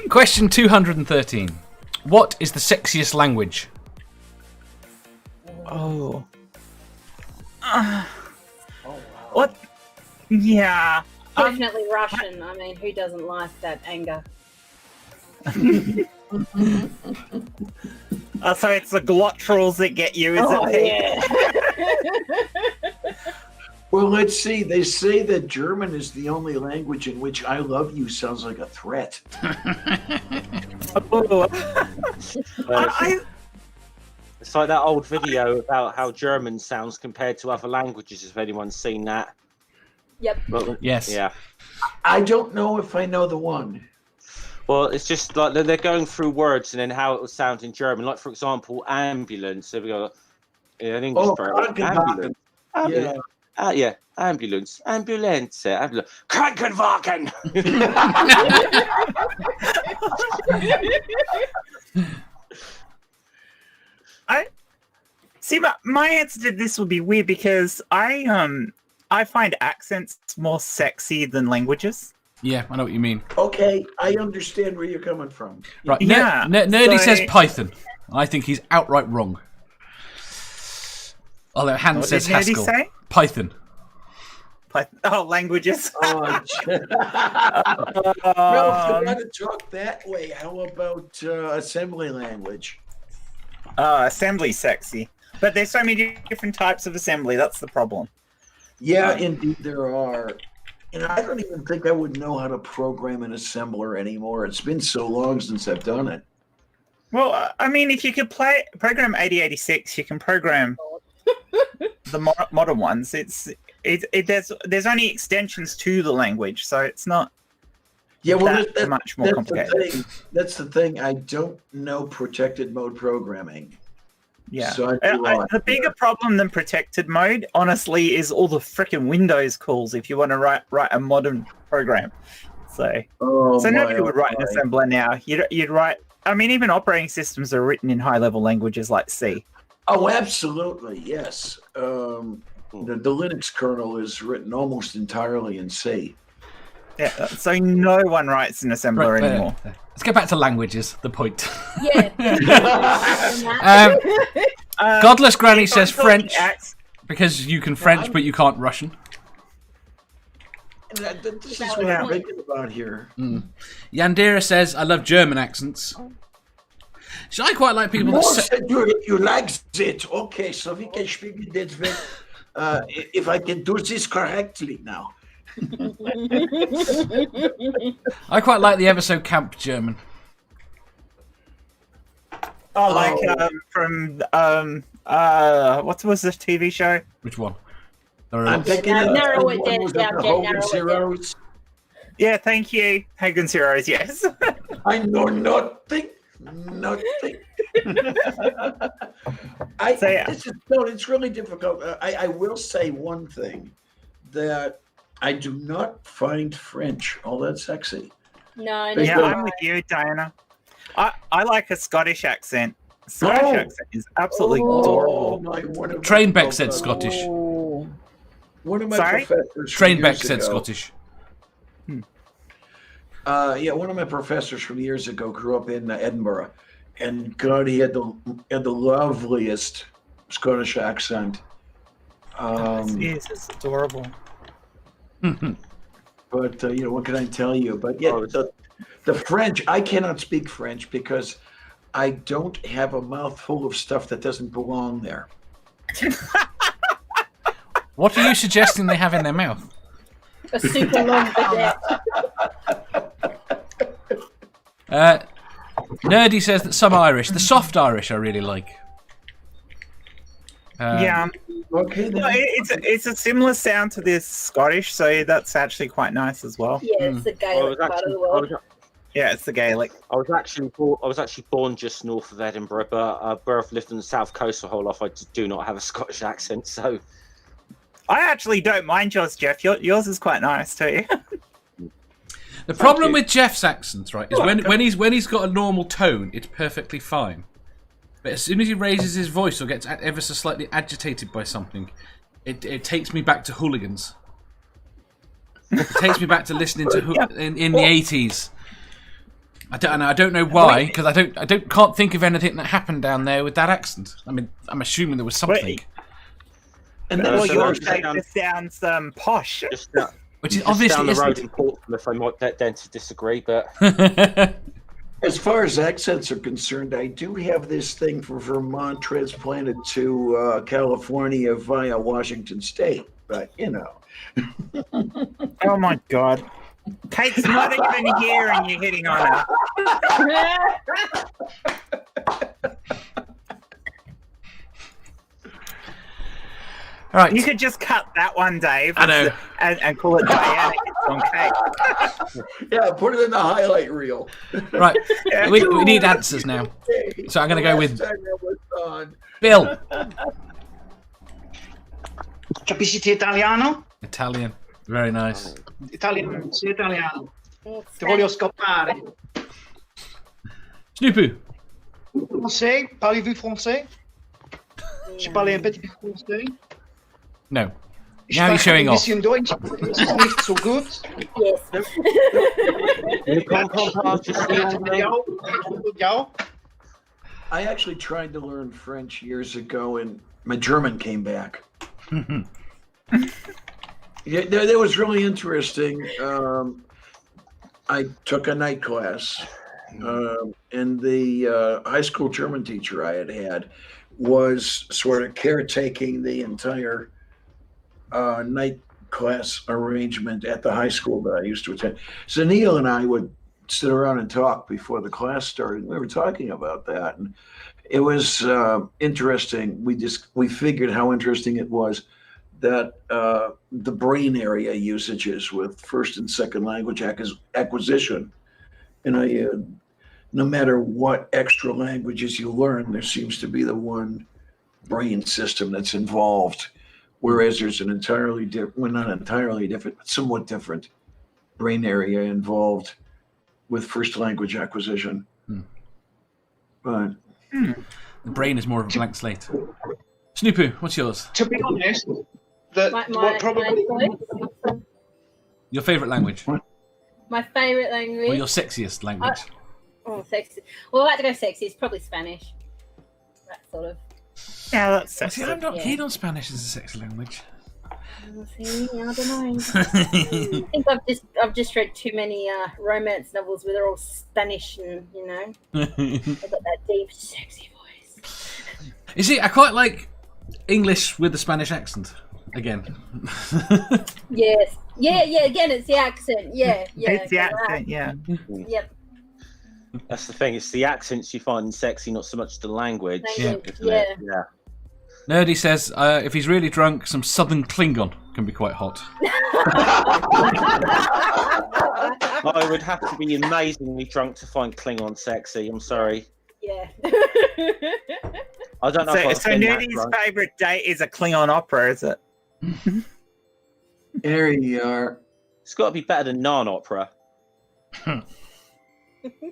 Question 213. What is the sexiest language? Oh. What? Yeah. Definitely Russian. I mean, who doesn't like that anger? So it's the glottrals that get you, is it? Yeah. Well, let's see. They say that German is the only language in which "I love you" sounds like a threat. Oh. It's like that old video about how German sounds compared to other languages, if anyone's seen that. Yep. Well, Yes. Yeah. I don't know if I know the one. Well, it's just like they're going through words and then how it will sound in German. Like, for example, ambulance. So we go, an English program. Krankenwagen. Ambulance. Yeah, ambulance. Ambulance. Ambulance. Krankenwagen! See, my answer to this would be weird because I find accents more sexy than languages. Yeah, I know what you mean. Okay, I understand where you're coming from. Right, Yeah, Nerdy so- says Python. I think he's outright wrong. Although Hans What says did Nerdy Haskell. say? Python. Oh, languages. Oh, well, if you want to talk that way, how about assembly language? Assembly sexy. But there's so many different types of assembly. That's the problem. Yeah, indeed there are. And I don't even think I would know how to program an assembler anymore. It's been so long since I've done it. Well, I mean, if you could program 8086, you can program the modern ones. There's only extensions to the language, so it's not that much more complicated. That's the thing. I don't know protected mode programming. Yeah. So The bigger problem than protected mode, honestly, is all the freaking Windows calls if you want to write a modern program. So nobody would write an assembler now. You'd write. I mean, even operating systems are written in high-level languages like C. Oh, absolutely, yes. The Linux kernel is written almost entirely in C. Yeah, so no one writes an assembler anymore. Let's get back to languages, the point. Yeah. Godless Granny says French, because you can French, but you can't Russian. This is what I'm thinking about here. Yandira says, I love German accents. So I quite like people that say... You like it. Okay, so we can speak that way. If I can do this correctly now. I quite like the episode Camp German. From what was this TV show? Which one? I'm thinking narrow it down, Hogan Zeros. Yeah, thank you. Hogan Zeros, yes. I know nothing. It's really difficult. I will say one thing, that I do not find French all that sexy. No. Yeah, I'm with you, Diana. I like a Scottish accent. Scottish accent is absolutely adorable. Trainbeck said Scottish. One of my professors. Trainbeck said Scottish. One of my professors from years ago grew up in Edinburgh, and God, he had the loveliest Scottish accent. Yes, it's adorable. But what can I tell you? But yeah, the French, I cannot speak French because I don't have a mouth full of stuff that doesn't belong there. What are you suggesting they have in their mouth? A super long baguette. Nerdy says that some Irish, the soft Irish, I really like. Yeah. Okay. Then. Well, it's a similar sound to this Scottish, so that's actually quite nice as well. Yeah, it's the Gaelic part of the world. Yeah, it's the Gaelic. I was actually born just north of Edinburgh, but I've lived on the south coast for my whole life. I do not have a Scottish accent, so I actually don't mind yours, Jeff. Yours is quite nice too. The problem with Jeff's accent, right, is when he's got a normal tone, it's perfectly fine. But as soon as he raises his voice or gets ever so slightly agitated by something, it takes me back to hooligans. It takes me back to listening to in the 80s. I don't know why, because can't think of anything that happened down there with that accent. I mean, I'm assuming there was something. And Well, so your just state down- just sounds posh. Which is just obviously down the road isn't. in Portsmouth. I might tend to disagree, but as far as accents are concerned, I do have this thing for Vermont transplanted to California via Washington State, but you know. Oh my god. Kate's not even here and you're hitting on her. All right. You could just cut that one, Dave. I know. And call it Diana Hits on Kate. Yeah, put it in the highlight reel. Right. We need answers now. So I'm going to go with Bill. Capisci italiano? Italian. Very nice. Italiano, sì, italiano. Ti voglio scappare. Snoopoo. Français? Parlez-vous français? Je parle un petit peu français. No. Ich Now he's spreche showing ein off. bisschen Deutsch, aber es ist nicht so gut. Yes. Ja. I actually tried to learn French years ago, and my German came back. Yeah, that was really interesting. I took a night class, and the high school German teacher I had was sort of caretaking the entire night class arrangement at the high school that I used to attend. So Neil and I would sit around and talk before the class started. We were talking about that, and it was interesting. We figured how interesting it was that the brain area usages with first and second language acquisition. No matter what extra languages you learn, there seems to be the one brain system that's involved, whereas there's an entirely different, well, not entirely different, but somewhat different brain area involved with first language acquisition. But The brain is more of a blank slate. Snoopoo, what's yours? To be honest, My Your favourite language? favourite language. Or your sexiest language? Sexy. Well, I like to go sexy. It's probably Spanish. That sort of. Yeah, that's See, sexy. I'm not Yeah. keen on Spanish as a sexy language. See, I don't know. I think I've just read too many romance novels where they're all Spanish and they've got that deep, sexy voice. You see, I quite like English with the Spanish accent. Again. Yes. Yeah. Again, it's the accent. Yeah. It's the accent, yeah. Yep. that's the thing. It's the accents you find sexy, not so much the language. Language, isn't it? Yeah. Nerdy says if he's really drunk, some southern Klingon can be quite hot. I would have to be amazingly drunk to find Klingon sexy. I'm sorry. Yeah. I don't know if I've So been that Nerdy's drunk. favourite date is a Klingon opera, is it? there you are. It's got to be better than non-opera.